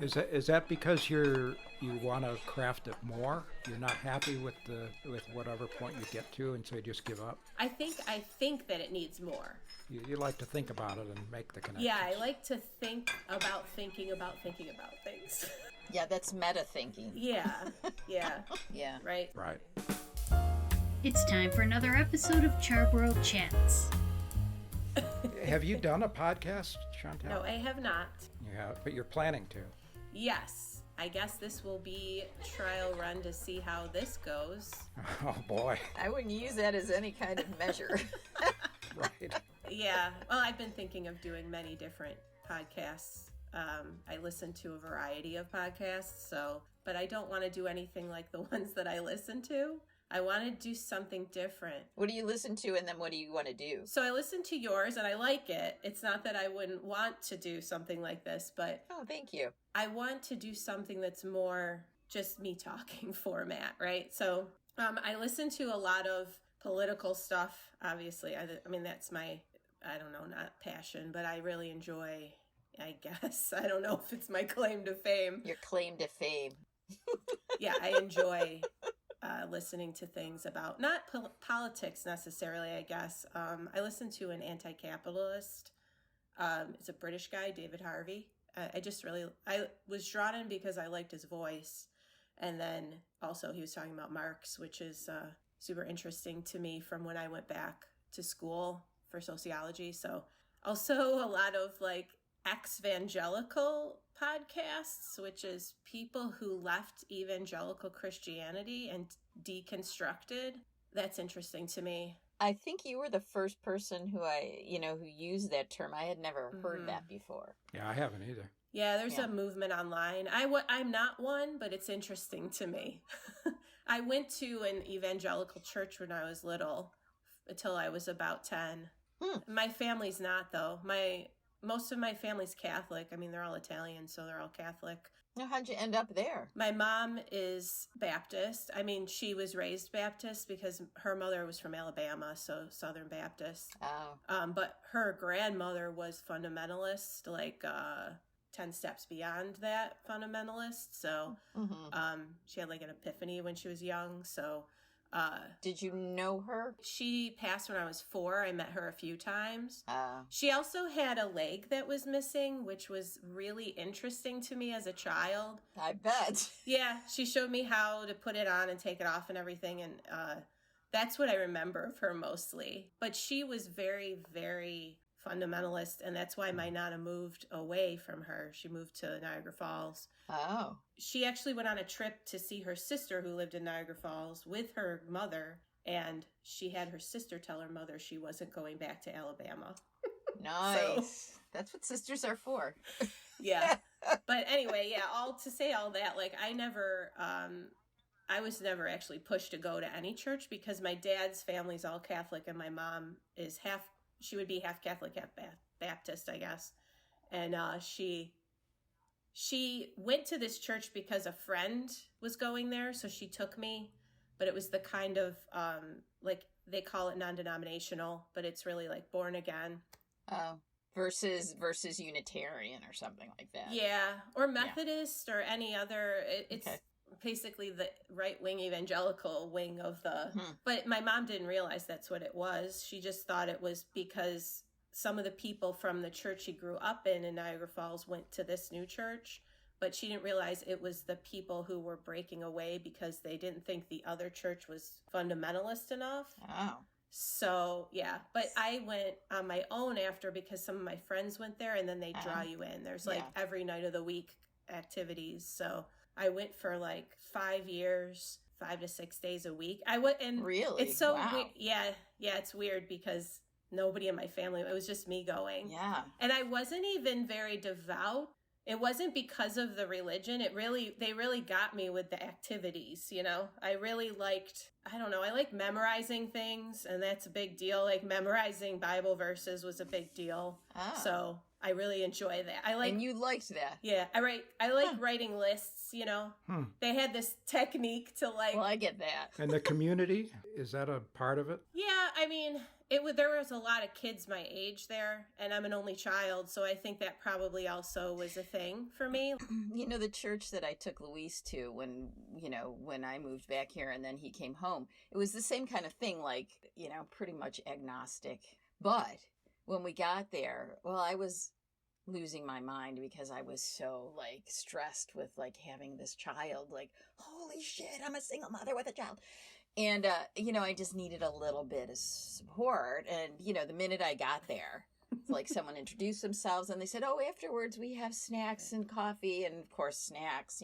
Is that because you want to craft it more? You're not happy with whatever point you get to, and so you just give up? I think that it needs more. You like to think about it and make the connections. Yeah, I like to think about thinking about things. Yeah, that's meta thinking. Yeah. Yeah. Right. It's time for another episode of Charbroiled Chats. Have you done a podcast, Chantale? No, I have not. You have, but you're planning to. Yes. I guess this will be a trial run to see how this goes. Oh, boy. I wouldn't use that as any kind of measure. Right. Yeah. Well, I've been thinking of doing many different podcasts. I listen to a variety of podcasts, but I don't want to do anything like the ones that I listen to. I want to do something different. What do you listen to, and then what do you want to do? So I listen to yours, and I like it. It's not that I wouldn't want to do something like this, but... Oh, thank you. I want to do something that's more just me talking format, right? So I listen to a lot of political stuff, obviously. I mean, that's my, I don't know, not passion, but I really enjoy, I guess. I don't know if it's my claim to fame. Your claim to fame. Yeah, I enjoy... listening to things about, not politics necessarily, I guess. I listened to an anti-capitalist. It's a British guy, David Harvey. I was drawn in because I liked his voice. And then also he was talking about Marx, which is super interesting to me from when I went back to school for sociology. So also a lot of like ex-evangelical podcasts, which is people who left evangelical Christianity and deconstructed. That's interesting to me. I think you were the first person who used that term. I had never heard that before. Yeah, I haven't either. Yeah, there's a movement online. I'm not one, but it's interesting to me. I went to an evangelical church when I was little, until I was about 10. My family's not, though. Most of my family's Catholic. I mean, they're all Italian, so they're all Catholic. Now, how'd you end up there? My mom is Baptist. I mean, she was raised Baptist because her mother was from Alabama, so Southern Baptist. Oh. But her grandmother was fundamentalist, like 10 steps beyond that fundamentalist. So she had like an epiphany when she was young, so... Did you know her? She passed when I was 4. I met her a few times. Oh. She also had a leg that was missing, which was really interesting to me as a child. I bet. Yeah, she showed me how to put it on and take it off and everything, and that's what I remember of her mostly. But she was very, very fundamentalist, and that's why my Nana moved away from her. She moved to Niagara Falls. Oh. She actually went on a trip to see her sister who lived in Niagara Falls with her mother, and she had her sister tell her mother she wasn't going back to Alabama. Nice. So, that's what sisters are for. Yeah. But anyway, yeah, all that, like I was never actually pushed to go to any church because my dad's family's all Catholic and my mom is she would be half Catholic, half Baptist, I guess. And she went to this church because a friend was going there, so she took me. But it was the kind of, like, they call it non-denominational, but it's really like born again. Oh, versus Unitarian or something like that. Yeah, or Methodist or any other. It's basically the right-wing evangelical wing of the... But my mom didn't realize that's what it was. She just thought it was because some of the people from the church she grew up in Niagara Falls went to this new church, but she didn't realize it was the people who were breaking away because they didn't think the other church was fundamentalist enough. Oh. So, yeah. But I went on my own after because some of my friends went there, and then they draw you in. There's like every night of the week activities. So I went for like 5 years, 5 to 6 days a week. I went, and really, it's so weird. Yeah, it's weird because nobody in my family. It was just me going. Yeah, and I wasn't even very devout. It wasn't because of the religion. They really got me with the activities. You know, I really liked. I don't know. I like memorizing things, and that's a big deal. Like memorizing Bible verses was a big deal. Oh. So I really enjoy that. And you liked that. Yeah, I like writing lists, you know. They had this technique to like... Well, I get that. And the community, is that a part of it? Yeah, I mean, There was a lot of kids my age there, and I'm an only child, so I think that probably also was a thing for me. You know, the church that I took Luis to when I moved back here and then he came home, it was the same kind of thing, like, pretty much agnostic. But when we got there, well, I was losing my mind because I was so like stressed with like having this child, like, holy shit, I'm a single mother with a child. And, I just needed a little bit of support. And, the minute I got there, it's like someone introduced themselves and they said, oh, afterwards we have snacks and coffee. And of course, snacks,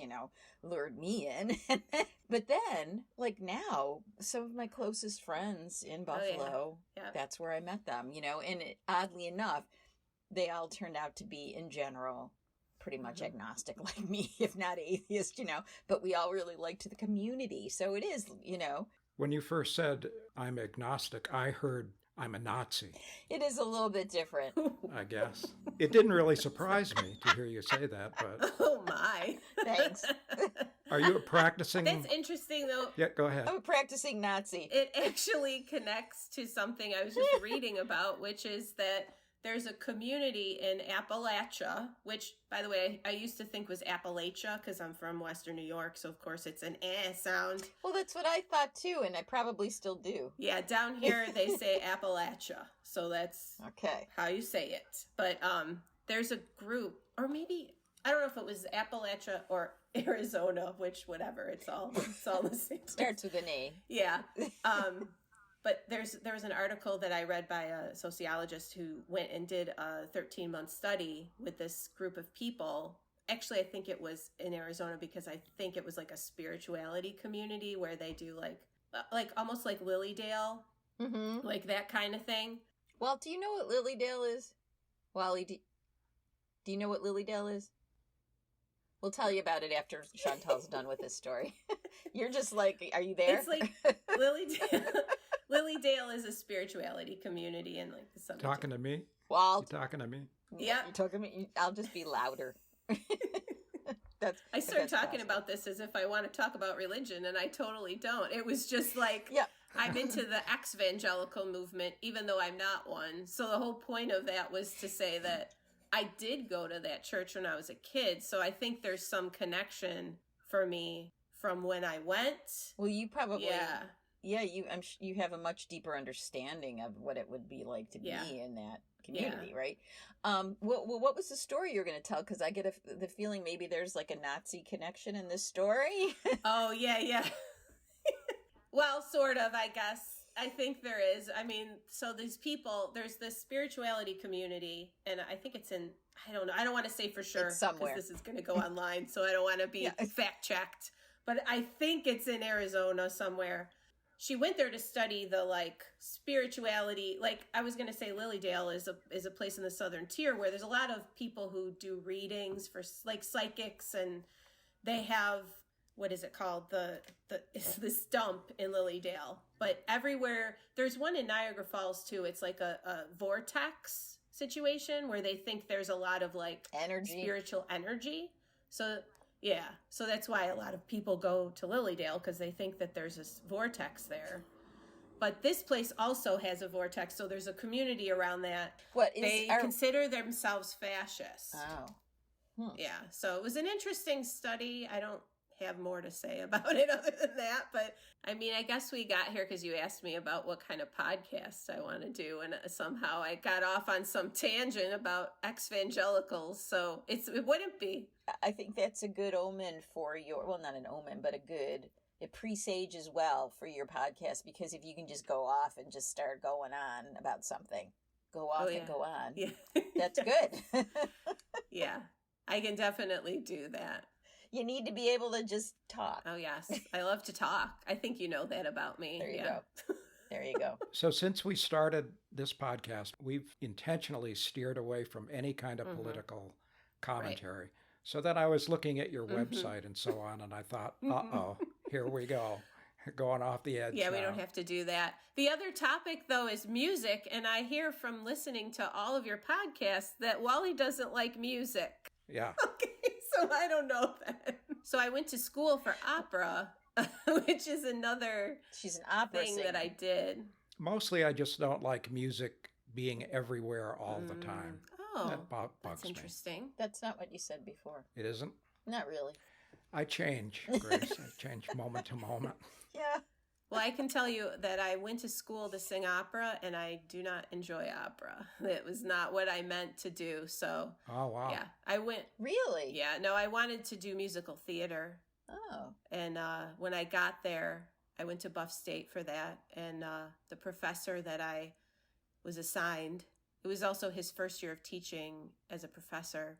lured me in. But then, like now, some of my closest friends in Buffalo, that's where I met them, and oddly enough, they all turned out to be, in general, pretty much agnostic like me, if not atheist, but we all really liked the community. So it is, When you first said I'm agnostic, I heard I'm a Nazi. It is a little bit different. I guess. It didn't really surprise me to hear you say that, but... Oh, my. Thanks. Are you practicing... That's interesting, though. Yeah, go ahead. I'm a practicing Nazi. It actually connects to something I was just reading about, which is that there's a community in Appalachia, which, by the way, I used to think was Appalachia because I'm from Western New York, so of course it's an sound. Well, that's what I thought too, and I probably still do. Yeah, down here they say Appalachia, so that's how you say it. But there's a group, or maybe, I don't know if it was Appalachia or Arizona, which, whatever, it's all the same. Starts with an A. Yeah. But there was an article that I read by a sociologist who went and did a 13-month study with this group of people. Actually, I think it was in Arizona because I think it was like a spirituality community where they do like almost like Lilydale, like that kind of thing. Well, do you know what Lilydale is? Wally, do you know what Lilydale is? We'll tell you about it after Chantale's done with this story. You're just like, are you there? It's like Lilydale is a spirituality community in like the summer. Talking to me? Walt. You talking to me? Yeah. You talking to me? I'll just be louder. I started talking about this as if I want to talk about religion, and I totally don't. It was just like, I'm into the ex-evangelical movement, even though I'm not one. So the whole point of that was to say that I did go to that church when I was a kid, so I think there's some connection for me from when I went. Well, you probably... Yeah, you have a much deeper understanding of what it would be like to be in that community, right? What was the story you're going to tell? Because I get the feeling maybe there's like a Nazi connection in this story. Oh, yeah. Well, sort of, I guess. I think there is. I mean, so these people, there's this spirituality community, and I think it's in, I don't know. I don't want to say for sure because this is going to go online, so I don't want to be fact-checked. But I think it's in Arizona somewhere. She went there to study the like spirituality. Like I was going to say, Lilydale is a place in the Southern Tier where there's a lot of people who do readings for like psychics, and they have, what is it called? It's the stump in Lilydale. But everywhere, there's one in Niagara Falls too. It's like a vortex situation where they think there's a lot of like spiritual energy. So that's why a lot of people go to Lilydale, because they think that there's this vortex there. But this place also has a vortex, so there's a community around that. They consider themselves fascists. Oh. Yeah, so it was an interesting study. I don't have more to say about it other than that, but I mean, I guess we got here because you asked me about what kind of podcast I want to do, and somehow I got off on some tangent about ex-evangelicals, so it wouldn't be. I think that's a good omen for well, not an omen, but it presages well for your podcast, because if you can just go off and just start going on about something, go off and go on. Yeah. That's good. Yeah, I can definitely do that. You need to be able to just talk. Oh, yes. I love to talk. I think you know that about me. There you go. There you go. So since we started this podcast, we've intentionally steered away from any kind of political commentary. Right. So then I was looking at your website and so on, and I thought, uh-oh, here we go. Going off the edge. Yeah, we don't have to do that. The other topic, though, is music. And I hear from listening to all of your podcasts that Wally doesn't like music. Yeah. Okay, so I don't know that. So I went to school for opera, which is another She's an opera thing singer. that I did. Mostly I just don't like music being everywhere all the time. Oh, That bugs that's me. interesting. That's not what you said before. It isn't? Not really. I change, Grace. I change moment to moment. Yeah. Well, I can tell you that I went to school to sing opera, and I do not enjoy opera. It was not what I meant to do. So, Oh, wow. yeah, I went. Really? Yeah, no, I wanted to do musical theater. Oh. And when I got there, I went to Buff State for that. And the professor that I was assigned, it was also his first year of teaching as a professor.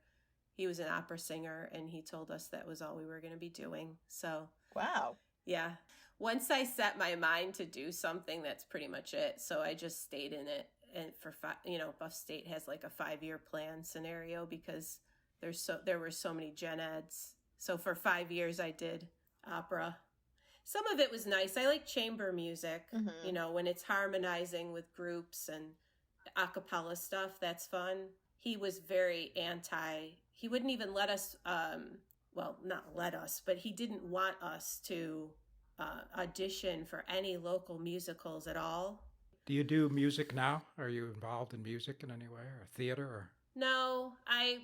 He was an opera singer, and he told us that was all we were going to be doing. So, Wow. yeah. Once I set my mind to do something, that's pretty much it. So I just stayed in it. And Buff State has like a 5-year plan scenario because there were so many gen eds. So for 5 years, I did opera. Some of it was nice. I like chamber music, when it's harmonizing with groups and a cappella stuff. That's fun. He was very he wouldn't even let us, not let us, but he didn't want us to audition for any local musicals at all. Do you do music now? Are you involved in music in any way, or theater? Or? No,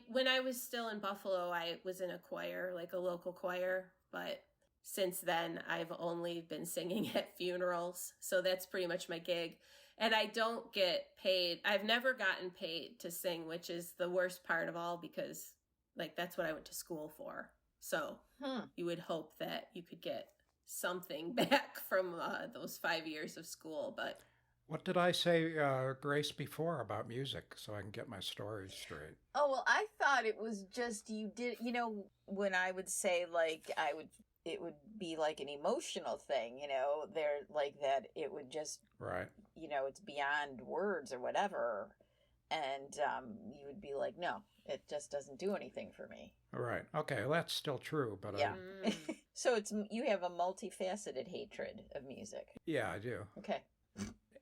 when I was still in Buffalo, I was in a choir, like a local choir, but since then I've only been singing at funerals, so that's pretty much my gig. And I don't get paid. I've never gotten paid to sing, which is the worst part of all because that's what I went to school for. So you would hope that you could get something back from those 5 years of school, but What did I say, Grace, before about music, so I can get my stories straight? Oh, well, I thought it was just you did, when I would say it would be like an emotional thing, there like that it would just, Right. It's beyond words or whatever. And you would be like, no, it just doesn't do anything for me. Right. Okay, well, that's still true, but Yeah. So you have a multifaceted hatred of music. yeah, I do. Okay.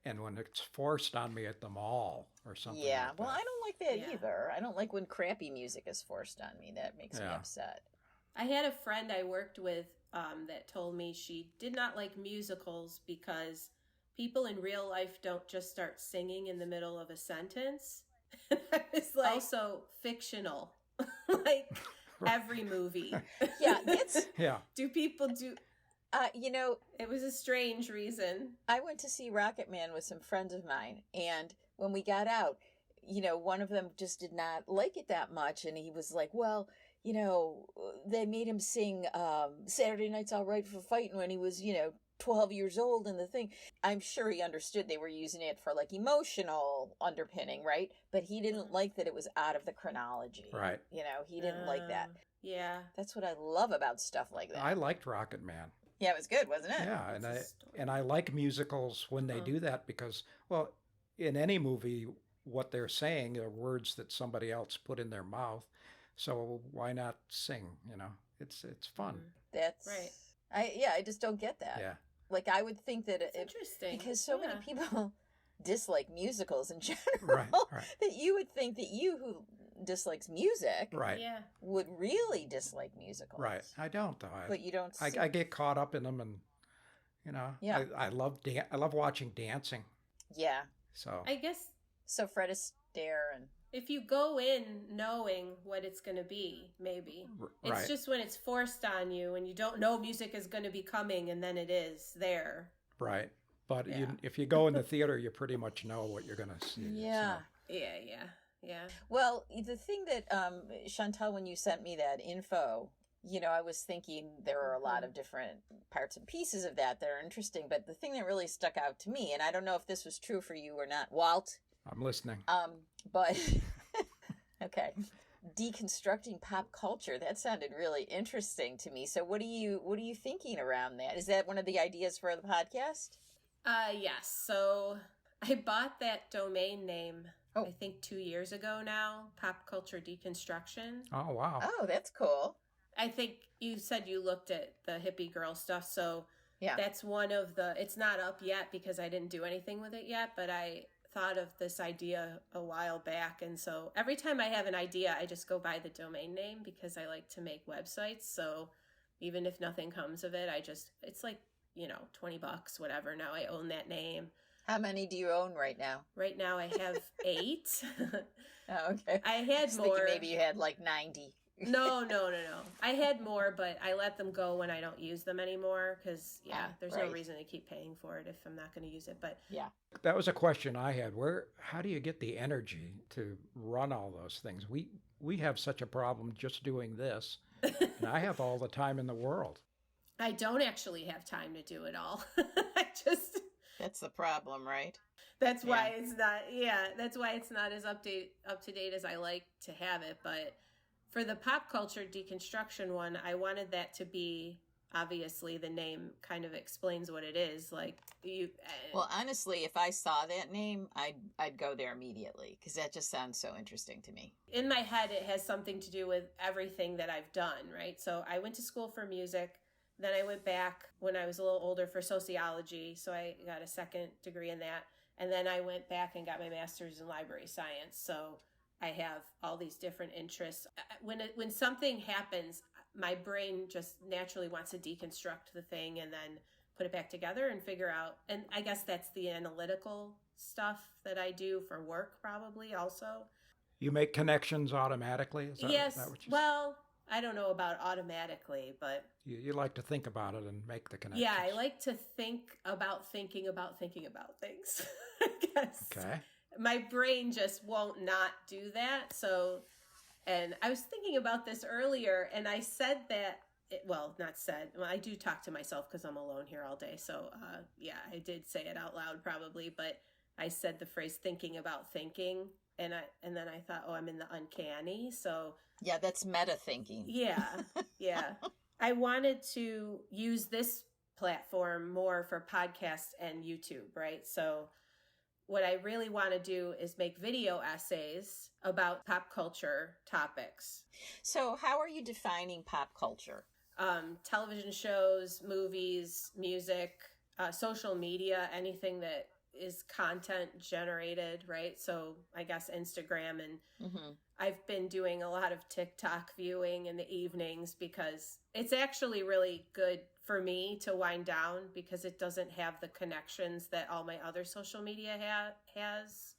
And when it's forced on me at the mall or something. Yeah, like well, that. I don't like that Yeah. either. I don't like when crappy music is forced on me. That makes me upset. I had a friend I worked with that told me she did not like musicals because people in real life don't just start singing in the middle of a sentence. I was like, also fictional, like every movie. Yeah, it's Yeah. Do people do? It was a strange reason. I went to see Rocket Man with some friends of mine, and when we got out, one of them just did not like it that much, and he was like, well, they made him sing Saturday Night's All Right for Fighting when he was, 12 years old, and the thing, I'm sure he understood they were using it for like emotional underpinning, right? But he didn't like that it was out of the chronology. Right. He didn't like that. Yeah. That's what I love about stuff like that. I liked Rocket Man. Yeah, it was good, wasn't it? Yeah, and I like musicals when they do that because, well, in any movie, what they're saying are words that somebody else put in their mouth. So why not sing? It's fun. That's right. I just don't get that. Yeah. Like I would think that interesting because so many people dislike musicals in general Right. that you would think that you who dislikes music Right. Yeah. would really dislike musicals. Right. I don't though. But you don't. I get caught up in them, and Yeah. I love I love watching dancing. Yeah. So I guess So Fred Astaire and if you go in knowing what it's going to be, maybe. It's right. just when it's forced on you and you don't know music is going to be coming and then it is there. Right. But Yeah. if you go in the theater, you pretty much know what you're going to see. yeah. So. Yeah. Well, the thing that Chantale, when you sent me that info, I was thinking there are a lot of different parts and pieces of that are interesting. But the thing that really stuck out to me, and I don't know if this was true for you or not, Walt. I'm listening. But okay, deconstructing pop culture. That sounded really interesting to me. So, what are you thinking around that? Is that one of the ideas for the podcast? Yes. So I bought that domain name. Oh. I think 2 years ago now. Pop culture deconstruction. Oh wow. Oh, that's cool. I think you said you looked at the hippie girl stuff. So Yeah. that's one of it's not up yet because I didn't do anything with it yet, but I thought of this idea a while back. And so every time I have an idea, I just go by the domain name because I like to make websites. So even if nothing comes of it, it's like, $20, whatever. Now I own that name. How many do you own right now? Right now I have 8. Oh, okay. I had was more. Thinking maybe you had like 90. No. I had more, but I let them go when I don't use them anymore because, there's no reason to keep paying for it if I'm not going to use it. But yeah, that was a question I had. How do you get the energy to run all those things? We have such a problem just doing this, and I have all the time in the world. I don't actually have time to do it all. That's the problem, right? That's why that's why it's not as up to date as I like to have it. But for the pop culture deconstruction one, I wanted that to be, obviously the name kind of explains what it is. Like Well, honestly, if I saw that name, I'd go there immediately because that just sounds so interesting to me. In my head, it has something to do with everything that I've done, right? So I went to school for music. Then I went back when I was a little older for sociology. So I got a second degree in that. And then I went back and got my master's in library science. So I have all these different interests. When something happens, my brain just naturally wants to deconstruct the thing and then put it back together and figure out. And I guess that's the analytical stuff that I do for work probably also. You make connections automatically? Is that what you I don't know about automatically, but... You like to think about it and make the connections. Yeah, I like to think about thinking about things, I guess. Okay. My brain just won't not do that. So, and I was thinking about this earlier, and I said that... I do talk to myself because I'm alone here all day. So, I did say it out loud probably, but I said the phrase thinking about thinking. And then I thought, I'm in the uncanny. So yeah, that's meta thinking. Yeah. I wanted to use this platform more for podcasts and YouTube, right? So what I really want to do is make video essays about pop culture topics. So how are you defining pop culture? Television shows, movies, music, social media, anything that is content generated, right? So I guess Instagram, and I've been doing a lot of TikTok viewing in the evenings because it's actually really good for me to wind down because it doesn't have the connections that all my other social media has.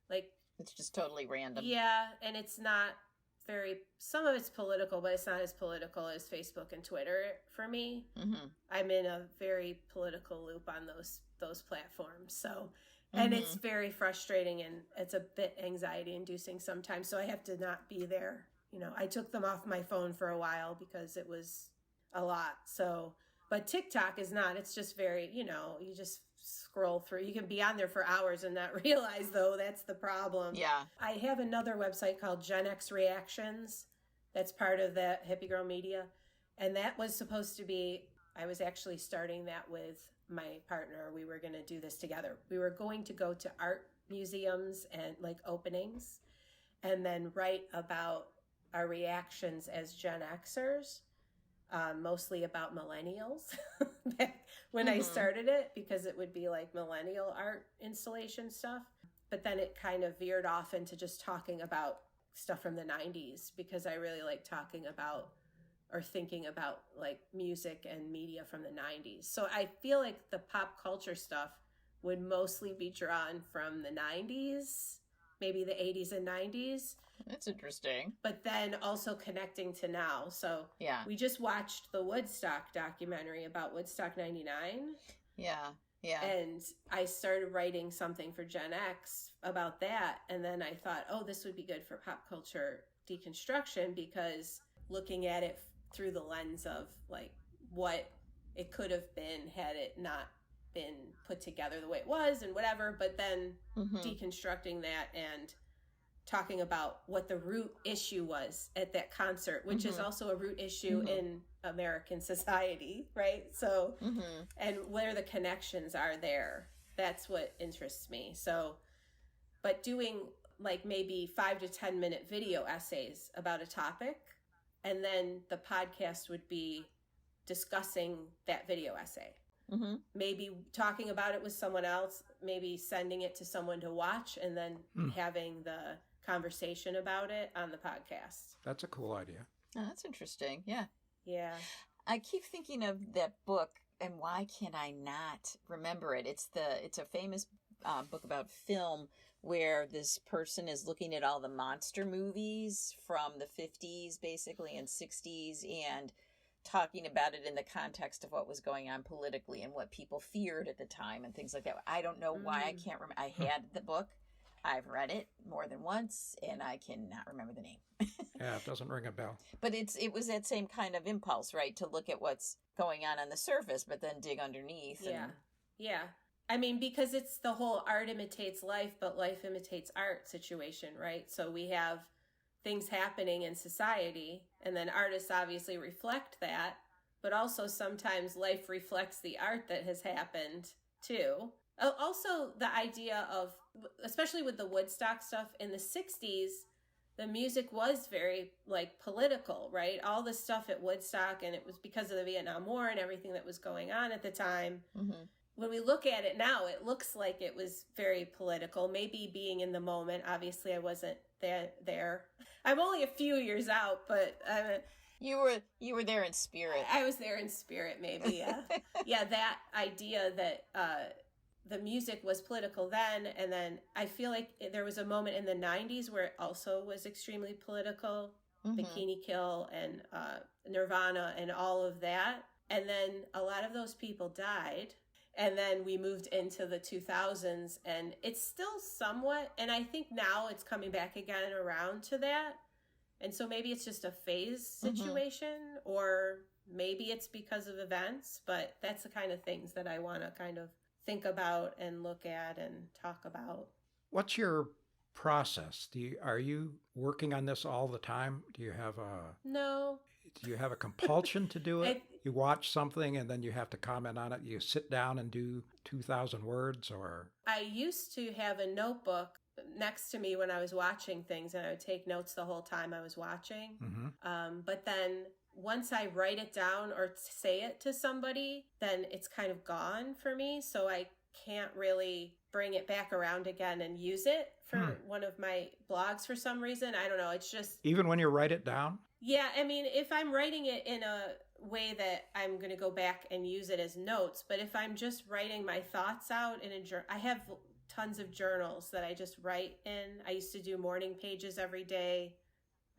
Like, it's just totally random. Yeah, and it's not some of it's political, but it's not as political as Facebook and Twitter for me. I'm in a very political loop on those platforms. So, and it's very frustrating and it's a bit anxiety inducing sometimes. So I have to not be there. I took them off my phone for a while because it was a lot. So, but TikTok is not, it's just very, you just scroll through. You can be on there for hours and not realize, though, that's the problem. Yeah. I have another website called Gen X Reactions. That's part of that Hippie Girl Media. And that was supposed to be, I was actually starting that with my partner. We were going to do this together. We were going to go to art museums and like openings and then write about our reactions as Gen Xers. Mostly about millennials back when I started it, because it would be like millennial art installation stuff. But then it kind of veered off into just talking about stuff from the 90s because I really like talking about or thinking about like music and media from the 90s. So I feel like the pop culture stuff would mostly be drawn from the 90s, maybe the 80s and 90s. That's interesting. But then also connecting to now. So yeah, we just watched the Woodstock documentary about Woodstock 99. Yeah. And I started writing something for Gen X about that. And then I thought, this would be good for pop culture deconstruction because looking at it through the lens of like what it could have been had it not been put together the way it was and whatever. But then deconstructing that and talking about what the root issue was at that concert, which is also a root issue in American society, right? So, and where the connections are there, that's what interests me. So, but doing like maybe 5 to 10 minute video essays about a topic, and then the podcast would be discussing that video essay. Maybe talking about it with someone else, maybe sending it to someone to watch, and then having the conversation about it on the podcast. That's a cool idea. Oh, that's interesting. Yeah. I keep thinking of that book, and why can I not remember it? It's a famous book about film where this person is looking at all the monster movies from the 50s, basically, and 60s, and talking about it in the context of what was going on politically and what people feared at the time and things like that. I don't know why I can't remember. I had the book. I've read it more than once, and I cannot remember the name. Yeah, it doesn't ring a bell. But it was that same kind of impulse, right? To look at what's going on the surface, but then dig underneath. Yeah. And... Yeah. I mean, because it's the whole art imitates life, but life imitates art situation, right? So we have things happening in society, and then artists obviously reflect that, but also sometimes life reflects the art that has happened too. Also, the idea of, especially with the Woodstock stuff in the 60s, the music was very like political, right? All the stuff at Woodstock, and it was because of the Vietnam War and everything that was going on at the time. Mm-hmm. When we look at it now, it looks like it was very political, maybe being in the moment. Obviously, I wasn't there. I'm only a few years out, but you were there in spirit. I was there in spirit, maybe. Yeah, yeah. That idea that the music was political then, and then I feel like there was a moment in the 90s where it also was extremely political. Mm-hmm. Bikini Kill and Nirvana and all of that, and then a lot of those people died. And then we moved into the 2000s, and it's still somewhat, and I think now it's coming back again around to that. And so maybe it's just a phase situation, or maybe it's because of events, but that's the kind of things that I want to kind of think about and look at and talk about. What's your process? Are you working on this all the time? Do you have a compulsion to do it? You watch something and then you have to comment on it. You sit down and do 2,000 words, or? I used to have a notebook next to me when I was watching things, and I would take notes the whole time I was watching. Mm-hmm. But then once I write it down or say it to somebody, then it's kind of gone for me. So I can't really bring it back around again and use it for one of my blogs for some reason. I don't know. It's just... Even when you write it down? Yeah, I mean, if I'm writing it in a way that I'm going to go back and use it as notes, but if I'm just writing my thoughts out in a journal, I have tons of journals that I just write in. I used to do morning pages every day.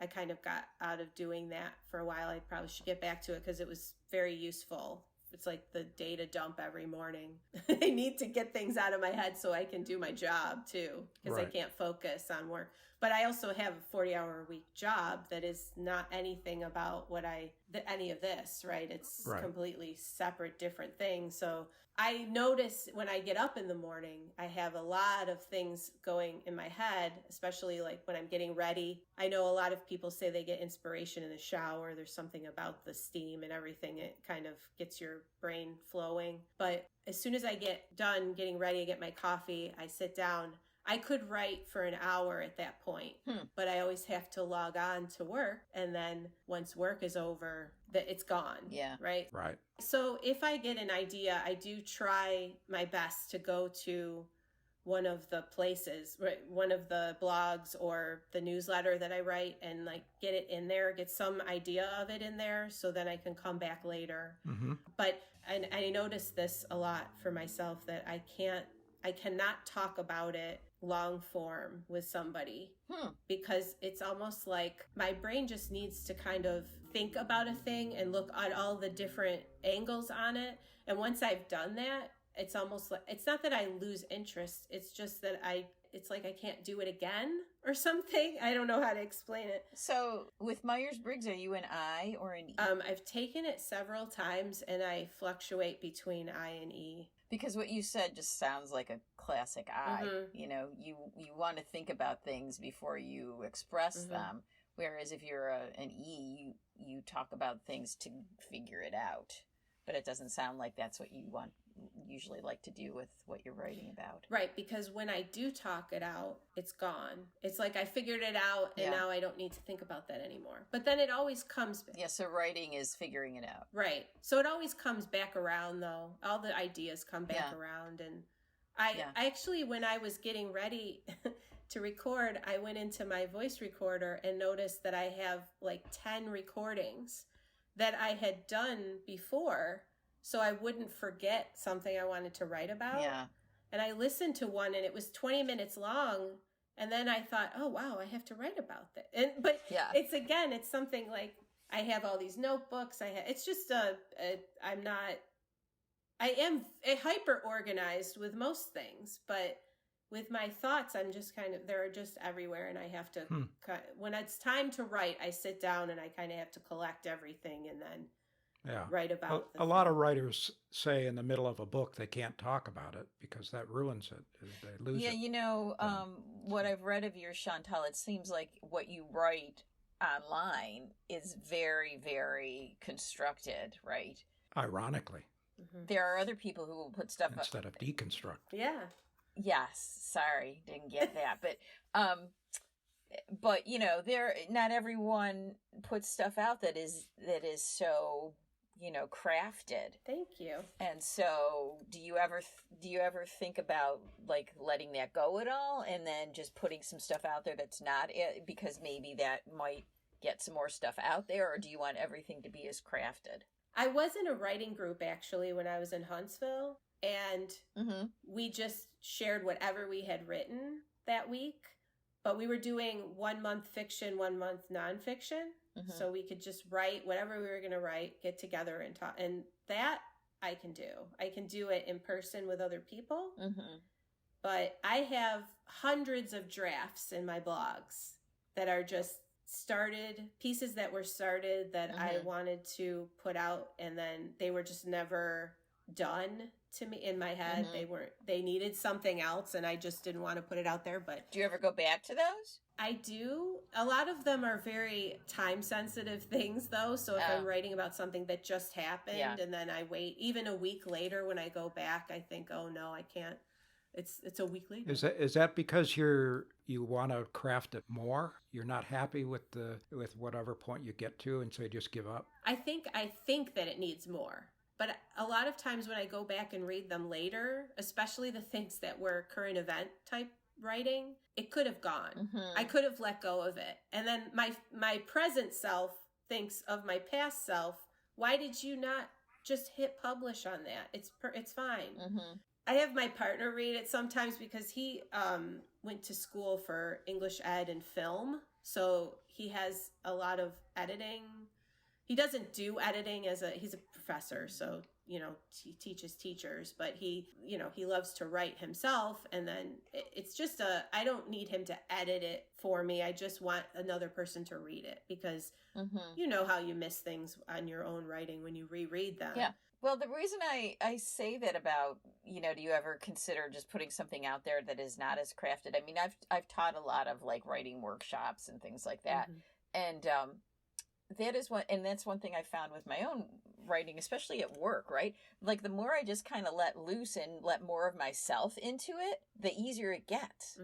I kind of got out of doing that for a while. I probably should get back to it because it was very useful. It's like the data dump every morning. I need to get things out of my head so I can do my job too, because I can't focus on work. But I also have a 40-hour-a-week job that is not anything about any of this, right? It's completely separate, different things. So I notice when I get up in the morning, I have a lot of things going in my head, especially like when I'm getting ready. I know a lot of people say they get inspiration in the shower. There's something about the steam and everything. It kind of gets your brain flowing. But as soon as I get done getting ready, I get my coffee, I sit down. I could write for an hour at that point, but I always have to log on to work. And then once work is over, it's gone. Yeah. Right? Right. So if I get an idea, I do try my best to go to one of the places, right, one of the blogs or the newsletter that I write, and like get it in there, get some idea of it in there, so then I can come back later. Mm-hmm. But I noticed this a lot for myself, that I cannot talk about it long form with somebody because it's almost like my brain just needs to kind of think about a thing and look at all the different angles on it. And once I've done that, it's almost like, it's not that I lose interest. It's just that it's like I can't do it again or something. I don't know how to explain it. So with Myers-Briggs, are you an I or an E? I've taken it several times and I fluctuate between I and E. Because what you said just sounds like a classic I. Mm-hmm. You know, you want to think about things before you express them. Whereas if you're an E, you talk about things to figure it out. But it doesn't sound like that's what you usually like to do with what you're writing about. Right, because when I do talk it out, it's gone. It's like I figured it out, and now I don't need to think about that anymore. But then it always comes back. Yeah, so writing is figuring it out. Right. So it always comes back around, though. All the ideas come back around. And I actually, when I was getting ready to record, I went into my voice recorder and noticed that I have like 10 recordings that I had done before, so I wouldn't forget something I wanted to write about. Yeah. and I listened to one and it was 20 minutes long. And then I thought, oh, wow, I have to write about that. But it's something like I have all these notebooks. It's just I am hyper organized with most things, but with my thoughts, I'm just they're just everywhere. And I have to, when it's time to write, I sit down and I kind of have to collect everything and then write about a lot of writers say in the middle of a book they can't talk about it because that ruins it. They lose it. Yeah, what I've read of your, Chantale, it seems like what you write online is very, very constructed, right? Ironically. Mm-hmm. There are other people who will put stuff instead of deconstruct. Yeah. Yes. Sorry, didn't get that, but not everyone puts stuff out that is so crafted. Thank you. And so do you ever think about like letting that go at all and then just putting some stuff out there that's not it, because maybe that might get some more stuff out there, or do you want everything to be as crafted? I was in a writing group actually when I was in Huntsville, and we just shared whatever we had written that week, but we were doing 1 month fiction, 1 month nonfiction. So we could just write whatever we were going to write, get together and talk. And that I can do. I can do it in person with other people. But I have hundreds of drafts in my blogs that are just pieces that were started that I wanted to put out. And then they were just never done to me in my head. They needed something else and I just didn't want to put it out there. But do you ever go back to those? I do. A lot of them are very time sensitive things though. So if I'm writing about something that just happened and then I wait even a week later when I go back, I think, oh no, I can't. It's a week later. Is that because you want to craft it more? You're not happy with whatever point you get to and so you just give up? I think that it needs more. But a lot of times when I go back and read them later, especially the things that were current event type writing, it could have gone. I could have let go of it. And then my present self thinks of my past self, why did you not just hit publish on that? It's fine. I have my partner read it sometimes because he went to school for English ed and film. So he has a lot of editing. He doesn't do editing he's a professor, so, he teaches teachers, but he loves to write himself. And then it's just I don't need him to edit it for me. I just want another person to read it because you know how you miss things on your own writing when you reread them. Yeah. Well, the reason I say that about, do you ever consider just putting something out there that is not as crafted? I mean, I've taught a lot of like writing workshops and things like that. And, that's one thing I found with my own writing, especially at work, right? Like the more I just kind of let loose and let more of myself into it, the easier it gets,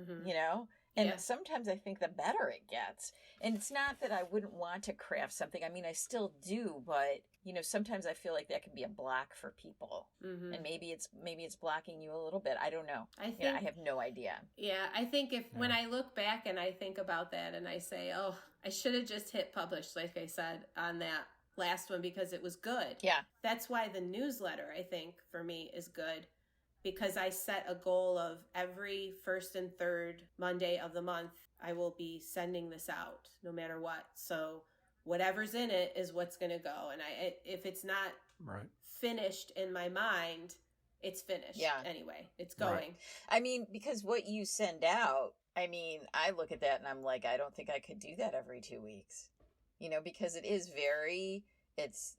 And sometimes I think the better it gets. And it's not that I wouldn't want to craft something. I mean, I still do, but sometimes I feel like that can be a block for people. And maybe it's blocking you a little bit. I don't know. I have no idea. Yeah, I think when I look back and I think about that and I say, oh, I should have just hit publish, like I said, on that last one because it was good. Yeah. That's why the newsletter, I think, for me is good. Because I set a goal of every first and third Monday of the month, I will be sending this out no matter what. So whatever's in it is what's going to go. And if it's not finished in my mind, it's finished. Yeah. Anyway, it's going. Right. I mean, because what you send out, I mean, I look at that and I'm like, I don't think I could do that every 2 weeks, because it is it's,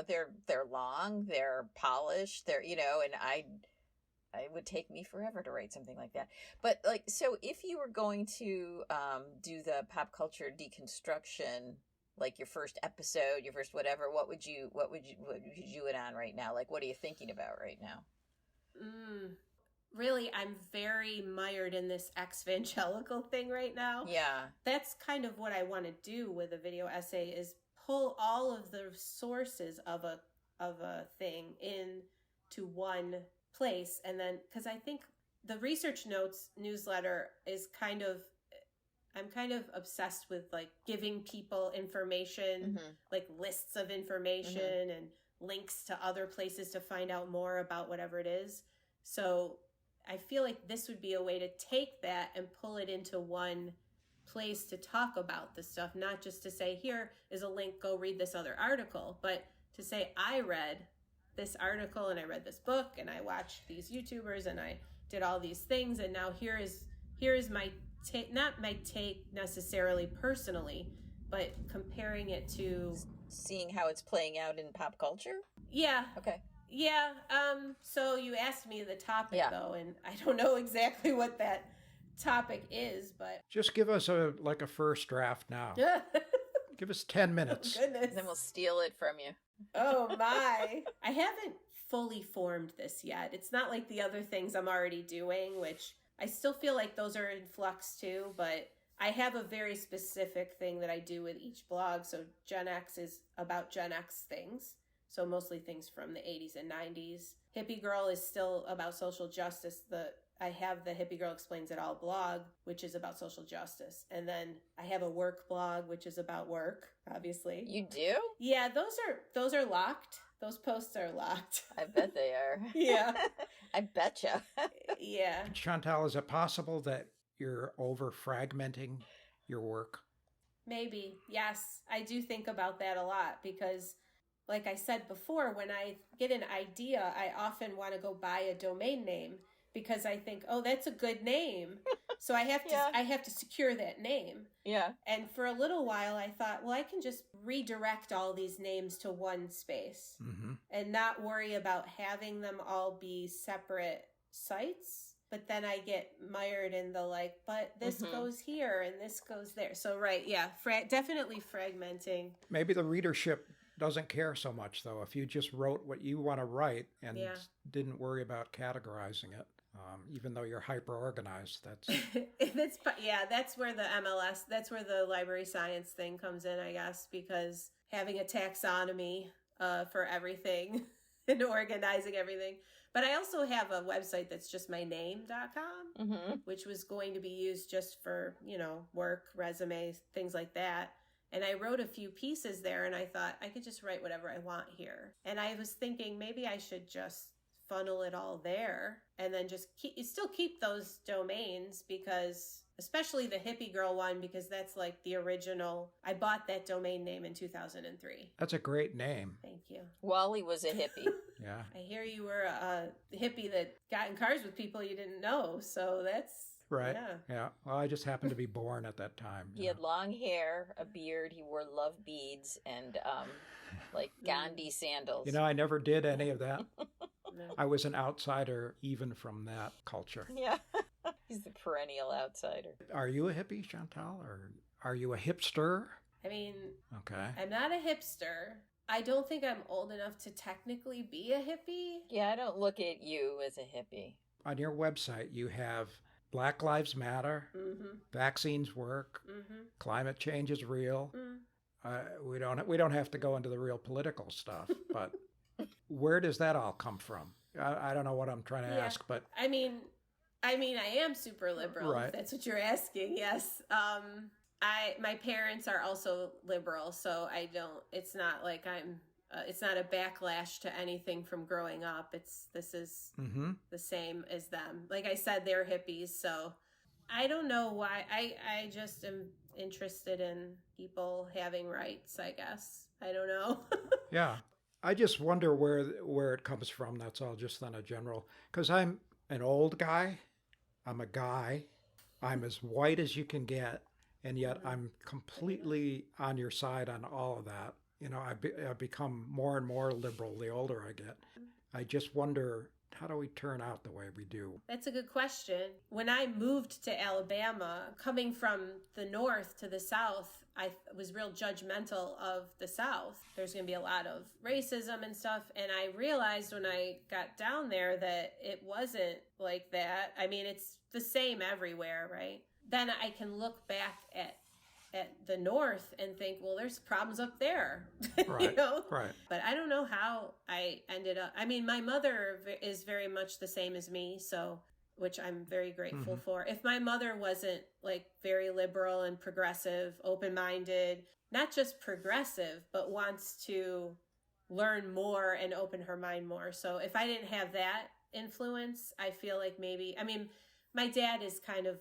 they're long, they're polished, they're, and it would take me forever to write something like that. But so if you were going to do the pop culture deconstruction, like your first episode, your first whatever, what would you do it on right now? Like, what are you thinking about right now? Really, I'm very mired in this evangelical thing right now. Yeah. That's kind of what I want to do with a video essay is pull all of the sources of a thing into one place. And then, because I think the Research Notes newsletter is I'm kind of obsessed with like giving people information, like lists of information and links to other places to find out more about whatever it is. So I feel like this would be a way to take that and pull it into one place to talk about this stuff, not just to say, here is a link, go read this other article, but to say, I read this article and I read this book and I watched these YouTubers and I did all these things, and now here is my take, not my take necessarily personally, but comparing it to seeing how it's playing out in pop culture. Yeah. Okay. Yeah. So you asked me the topic though, and I don't know exactly what that topic is, but just give us a first draft now. Give us 10 minutes. Oh, goodness. Then we'll steal it from you. Oh my. I haven't fully formed this yet. It's not like the other things I'm already doing, which I still feel like those are in flux too, but I have a very specific thing that I do with each blog. So Gen X is about Gen X things. So mostly things from the 80s and 90s. Hippie Girl is still about social justice. I have the Hippie Girl Explains It All blog, which is about social justice. And then I have a work blog, which is about work, obviously. You do? Yeah, those are locked. Those posts are locked. I bet they are. Yeah. I betcha. Yeah. Chantale, is it possible that you're over fragmenting your work? Maybe. Yes. I do think about that a lot because, like I said before, when I get an idea, I often want to go buy a domain name because I think, oh, that's a good name. So I have to I have to secure that name. Yeah. And for a little while I thought, well, I can just redirect all these names to one space and not worry about having them all be separate sites. But then I get mired in the but this goes here and this goes there. So definitely fragmenting. Maybe the readership doesn't care so much, though, if you just wrote what you want to write and didn't worry about categorizing it. Even though you're hyper-organized, that's where the MLS, that's where the library science thing comes in, I guess, because having a taxonomy for everything and organizing everything. But I also have a website that's just my name.com, which was going to be used just for, work, resumes, things like that. And I wrote a few pieces there and I thought I could just write whatever I want here. And I was thinking maybe I should just funnel it all there and then just keep those domains, because especially the Hippie Girl one, because that's like the original. I bought that domain name in 2003. That's a great name. Thank you. Wally was a hippie. Yeah. I hear you were a hippie that got in cars with people you didn't know. So that's right. Yeah. Well, I just happened to be born at that time. He had long hair, a beard. He wore love beads and Gandhi sandals. I never did any of that. No. I was an outsider even from that culture. Yeah. He's the perennial outsider. Are you a hippie, Chantale, or are you a hipster? I mean, okay. I'm not a hipster. I don't think I'm old enough to technically be a hippie. Yeah, I don't look at you as a hippie. On your website, you have Black Lives Matter, vaccines work, climate change is real. We don't have to go into the real political stuff, but where does that all come from? I don't know what I'm trying to ask, but I mean, I am super liberal. Right. If that's what you're asking. Yes. My parents are also liberal, so I don't. It's not like I'm. It's not a backlash to anything from growing up. This is the same as them. Like I said, they're hippies, so I don't know why. I just am interested in people having rights, I guess. I don't know. Yeah. I just wonder where it comes from. That's all, just on a general. Because I'm an old guy. I'm a guy. I'm as white as you can get. And yet I'm completely on your side on all of that. I've become more and more liberal the older I get. I just wonder, how do we turn out the way we do? That's a good question. When I moved to Alabama, coming from the north to the south, I was real judgmental of the South. There's going to be a lot of racism and stuff. And I realized when I got down there that it wasn't like that. I mean, it's the same everywhere, right? Then I can look back at the North and think, well, there's problems up there, Right. Right. But I don't know how I ended up. I mean, my mother is very much the same as me, so, which I'm very grateful for. If my mother wasn't very liberal and progressive, open-minded, not just progressive, but wants to learn more and open her mind more. So if I didn't have that influence. I feel like maybe, I mean, my dad is kind of,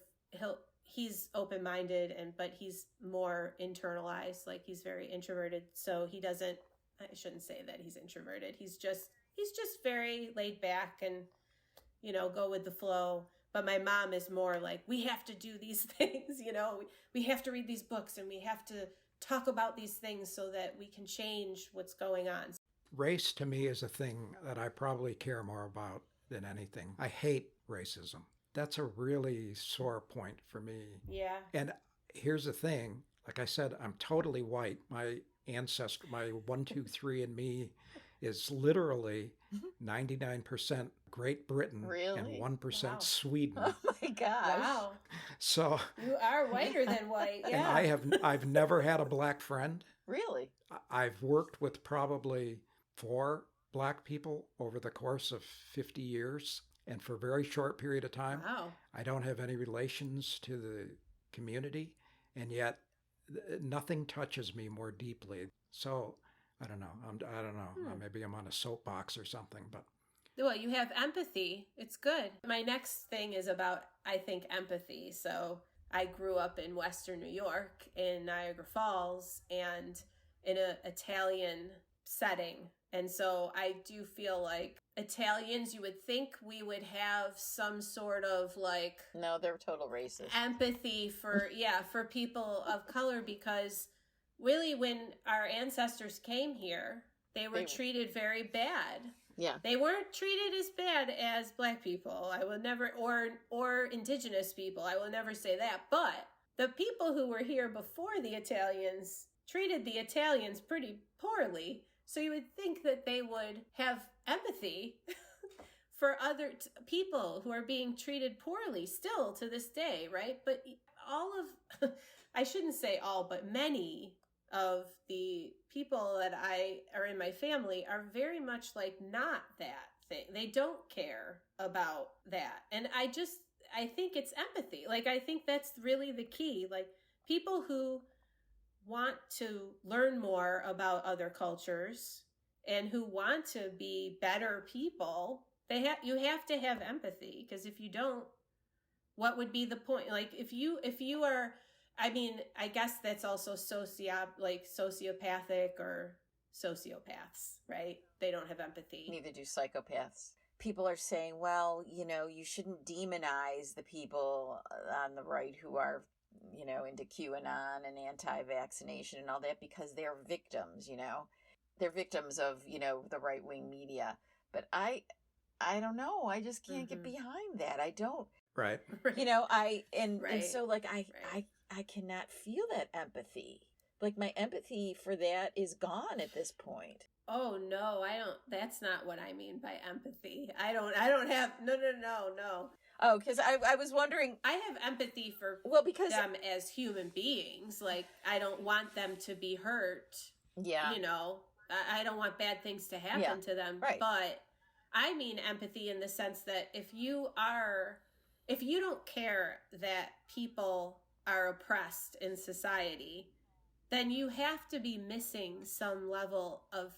he's open-minded but he's more internalized, like he's very introverted. So he doesn't, I shouldn't say that he's introverted. He's just very laid back and, you know, go with the flow. But my mom is more like, we have to do these things, you know, we have to read these books and we have to talk about these things so that we can change what's going on. Race to me is a thing that I probably care more about than anything. I hate racism. That's a really sore point for me. Yeah. And here's the thing, like I said, I'm totally white. My ancestor, my 1, 2, 3 and me is literally 99% Great Britain and 1% Wow. Sweden. Oh my gosh. Wow. So You are whiter than white. Yeah. and I've never had a black friend. Really? I've worked with probably 4 black people over the course of 50 years. And for a very short period of time, Wow. I don't have any relations to the community. And yet nothing touches me more deeply. So I don't know. I don't know. Maybe I'm on a soapbox or something, but. Well, you have empathy. It's good. My next thing is about, I think, empathy. So I grew up in Western New York in Niagara Falls and in an Italian setting. And so I do feel like Italians, you would think we would have some sort of like... No, they're total racist. Empathy for, for people of color, because really when our ancestors came here, they were treated very bad. Yeah. They weren't treated as bad as black people. I will never, or indigenous people. I will never say that. But the people who were here before the Italians treated the Italians pretty poorly. So you would think that they would have empathy for other people who are being treated poorly still to this day, right? But all of, I shouldn't say all, but many of the people that are in my family are very much like not that thing. They don't care about that. And I think it's empathy. Like, I think that's really the key. Like, people who want to learn more about other cultures and who want to be better people, you have to have empathy, because if you don't, what would be the point? Like, if you are, I mean, I guess that's also sociopathic or sociopaths, right? They don't have empathy. Neither do psychopaths. People are saying, well, you know, you shouldn't demonize the people on the right who are, you know, into QAnon and anti-vaccination and all that, because they're victims, you know. They're victims of, you know, the right-wing media. But I don't know. I just can't get behind that. I don't. Right. You know, and so like I cannot feel that empathy. Like, my empathy for that is gone at this point. Oh no, I don't. That's not what I mean by empathy. I don't have. No. Oh, because I was wondering. I have empathy for because them as human beings. Like, I don't want them to be hurt. Yeah. You know, I don't want bad things to happen to them. Right. But I mean empathy in the sense that if you don't care that people are oppressed in society, then you have to be missing some level of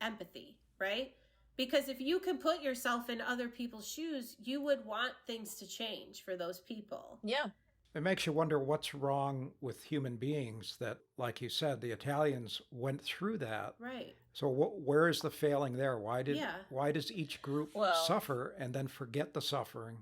empathy, right? Because if you can put yourself in other people's shoes, you would want things to change for those people. Yeah. It makes you wonder what's wrong with human beings that, like you said, the Italians went through that. Right. So where is the failing there? Why does each group suffer and then forget the suffering?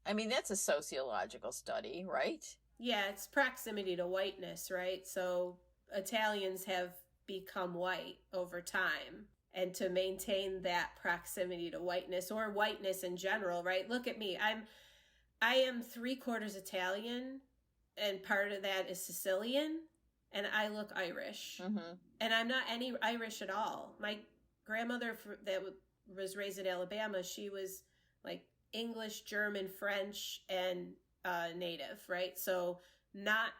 I mean, that's a sociological study, right? Yeah, it's proximity to whiteness, right? So Italians have become white over time. And to maintain that proximity to whiteness, or whiteness in general, right? Look at me. I am 3/4 Italian, and part of that is Sicilian, and I look Irish. Mm-hmm. And I'm not any Irish at all. My grandmother that was raised in Alabama, she was like English, German, French, and native, right? So not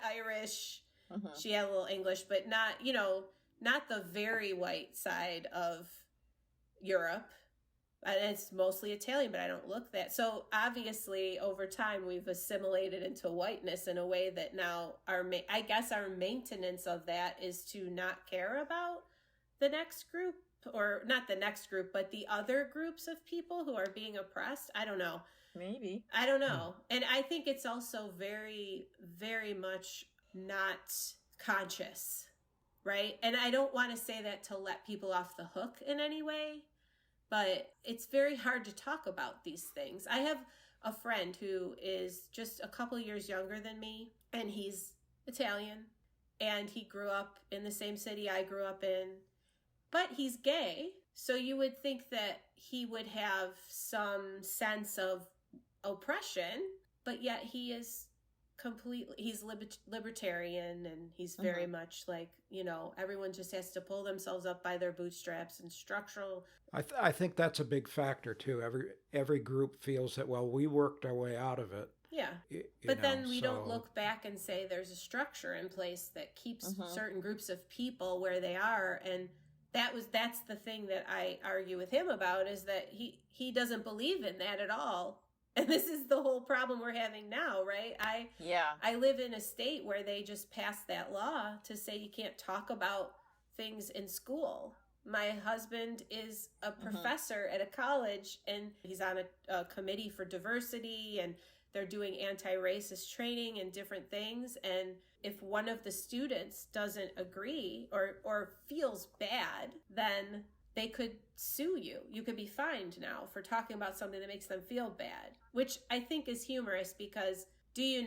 Irish. Mm-hmm. She had a little English, but not the very white side of Europe. And it's mostly Italian, but I don't look that. So obviously, over time, we've assimilated into whiteness in a way that now I guess our maintenance of that is to not care about the next group. or not the next group, but the other groups of people who are being oppressed. I don't know. Maybe. I don't know. And I think it's also very, very much not conscious, right? And I don't want to say that to let people off the hook in any way, but it's very hard to talk about these things. I have a friend who is just a couple years younger than me, and he's Italian, and he grew up in the same city I grew up in, but he's gay. So you would think that he would have some sense of oppression, but yet he is he's libertarian, and he's very much like, everyone just has to pull themselves up by their bootstraps and structural. I think that's a big factor too. Every group feels that, well, we worked our way out of it. Yeah. But then we don't look back and say there's a structure in place that keeps certain groups of people where they are. And that's the thing that I argue with him about, is that he doesn't believe in that at all. And this is the whole problem we're having now, right? I live in a state where they just passed that law to say you can't talk about things in school. My husband is a professor at a college, and he's on a committee for diversity, and they're doing anti-racist training and different things. And if one of the students doesn't agree or feels bad, then they could sue you. You could be fined now for talking about something that makes them feel bad, which I think is humorous, because do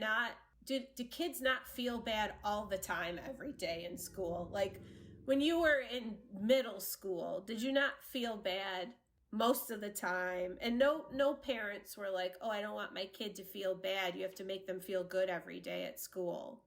kids not feel bad all the time every day in school? Like, when you were in middle school, did you not feel bad most of the time? And no parents were like, oh, I don't want my kid to feel bad. You have to make them feel good every day at school.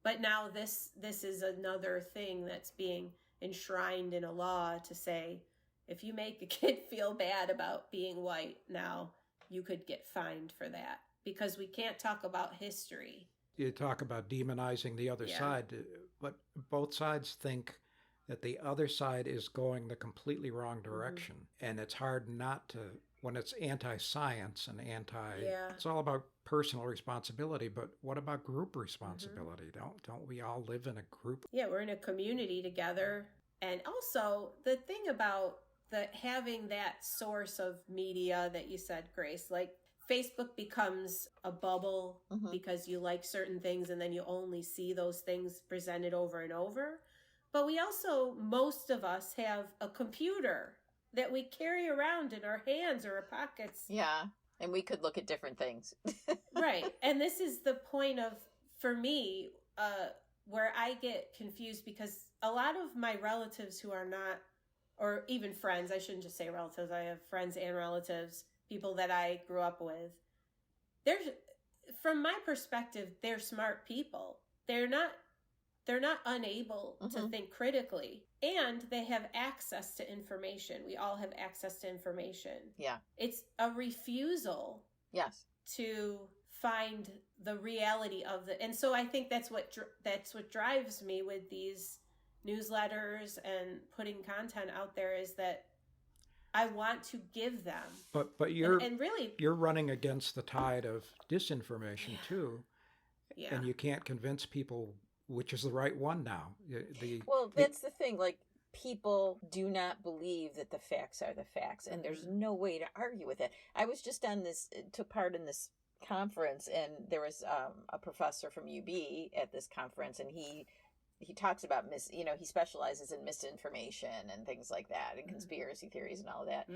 But now this is another thing that's being enshrined in a law to say, if you make a kid feel bad about being white, now you could get fined for that, because we can't talk about history. You talk about demonizing the other side, but both sides think that the other side is going the completely wrong direction. And it's hard not to, when it's anti-science and it's all about personal responsibility, but what about group responsibility? Don't we all live in a group? Yeah, we're in a community together. And also the thing about having that source of media that you said, Grace, like Facebook becomes a bubble because you like certain things and then you only see those things presented over and over. But we also, most of us have a computer that we carry around in our hands or our pockets. Yeah, and we could look at different things. Right. And this is the point of, for me, where I get confused, because a lot of my relatives who are not, or even friends, I shouldn't just say relatives, I have friends and relatives, people that I grew up with. From my perspective, they're smart people. They're not unable to think critically, and they have access to information. We all have access to information. Yeah. It's a refusal. Yes. To find the reality of and so I think that's what drives me with these newsletters and putting content out there, is that I want to give them. But you're running against the tide of disinformation too. Yeah. And you can't convince people which is the right one now. That's the thing. Like, people do not believe that the facts are the facts, and there's no way to argue with it. I was just took part in this conference, and there was a professor from UB at this conference, and he talks about he specializes in misinformation and things like that, and conspiracy theories and all that.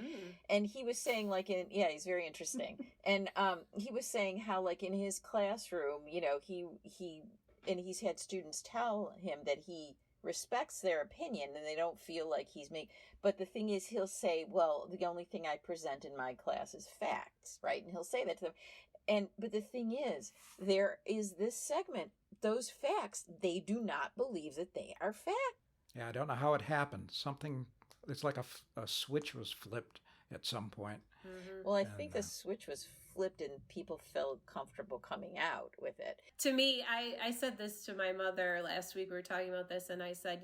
And he was saying, like, he's very interesting. And he was saying how, like, in his classroom, he's had students tell him that he respects their opinion and they don't feel like he's but the thing is, he'll say, well, the only thing I present in my class is facts, right? And he'll say that to them. But the thing is, there is this segment, those facts, they do not believe that they are fact. Yeah, I don't know how it happened. It's like a switch was flipped at some point. Well, I think the switch was flipped and people felt comfortable coming out with it. To me, I said this to my mother last week. We were talking about this, and I said,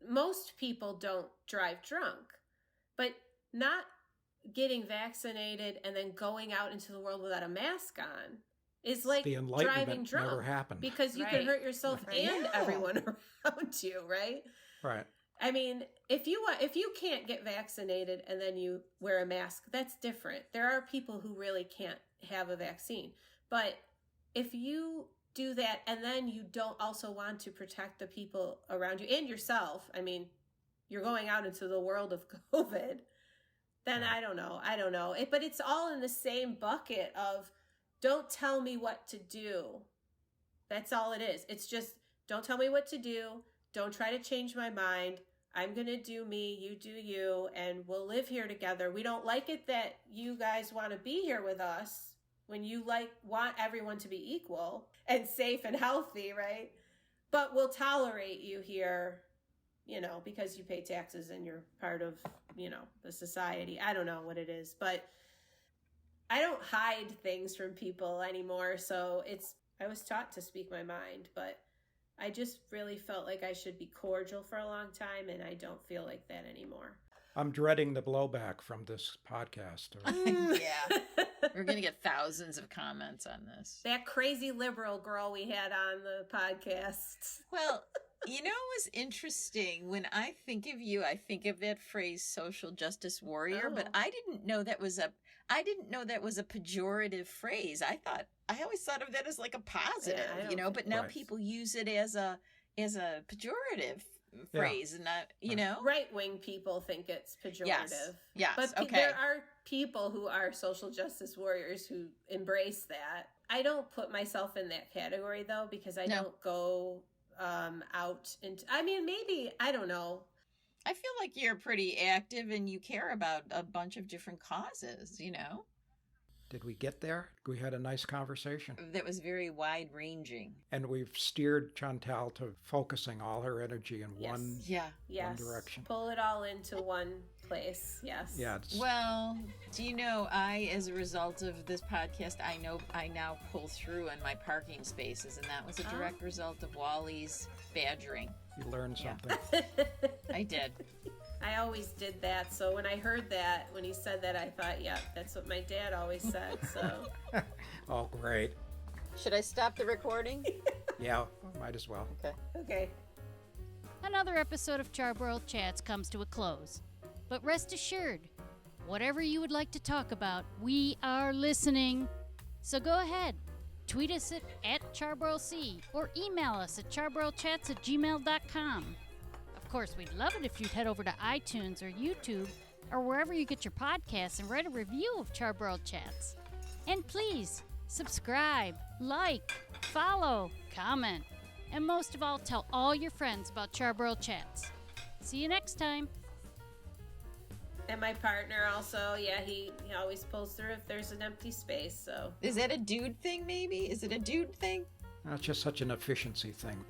most people don't drive drunk, but not getting vaccinated and then going out into the world without a mask on is like the driving drunk. Never happened. Because you can hurt yourself and everyone around you, right? Right. I mean, if you can't get vaccinated and then you wear a mask, that's different. There are people who really can't have a vaccine. But if you do that and then you don't also want to protect the people around you and yourself, I mean, you're going out into the world of COVID, then I don't know. But it's all in the same bucket of don't tell me what to do. That's all it is. It's just don't tell me what to do. Don't try to change my mind. I'm going to do me, you do you, and we'll live here together. We don't like it that you guys want to be here with us when you want everyone to be equal and safe and healthy, right? But we'll tolerate you here, because you pay taxes and you're part of, the society. I don't know what it is, but I don't hide things from people anymore. So I was taught to speak my mind, but I just really felt like I should be cordial for a long time, and I don't feel like that anymore. I'm dreading the blowback from this podcast. Yeah. We're going to get thousands of comments on this. That crazy liberal girl we had on the podcast. Well, it was interesting. When I think of you, I think of that phrase social justice warrior, but I didn't know that was a pejorative phrase. I always thought of that as like a positive, but now people use it as a pejorative phrase, and not, right-wing people think it's pejorative. Yes. But there are people who are social justice warriors who embrace that. I don't put myself in that category though, because I don't go out into, maybe, I don't know. I feel like you're pretty active and you care about a bunch of different causes, Did we get there? We had a nice conversation. That was very wide-ranging. And we've steered Chantale to focusing all her energy in one direction. Pull it all into one place. Yes. Yeah. Well, as a result of this podcast, I now pull through in my parking spaces, and that was a direct result of Wally's badgering. You learned something. I did. I always did that. So when I heard that, when he said that, I thought, yeah, that's what my dad always said. So. Oh, great. Should I stop the recording? Yeah, might as well. Okay. Another episode of Charbroiled Chats comes to a close. But rest assured, whatever you would like to talk about, we are listening. So go ahead. Tweet us at CharbroilC or email us at charbroiledchats@gmail.com. Of course, we'd love it if you'd head over to iTunes or YouTube or wherever you get your podcasts and write a review of Charbroiled Chats. And please, subscribe, like, follow, comment, and most of all, tell all your friends about Charbroiled Chats. See you next time. And my partner also, he always pulls through if there's an empty space, so. Is that a dude thing, maybe? Is it a dude thing? It's just such an efficiency thing.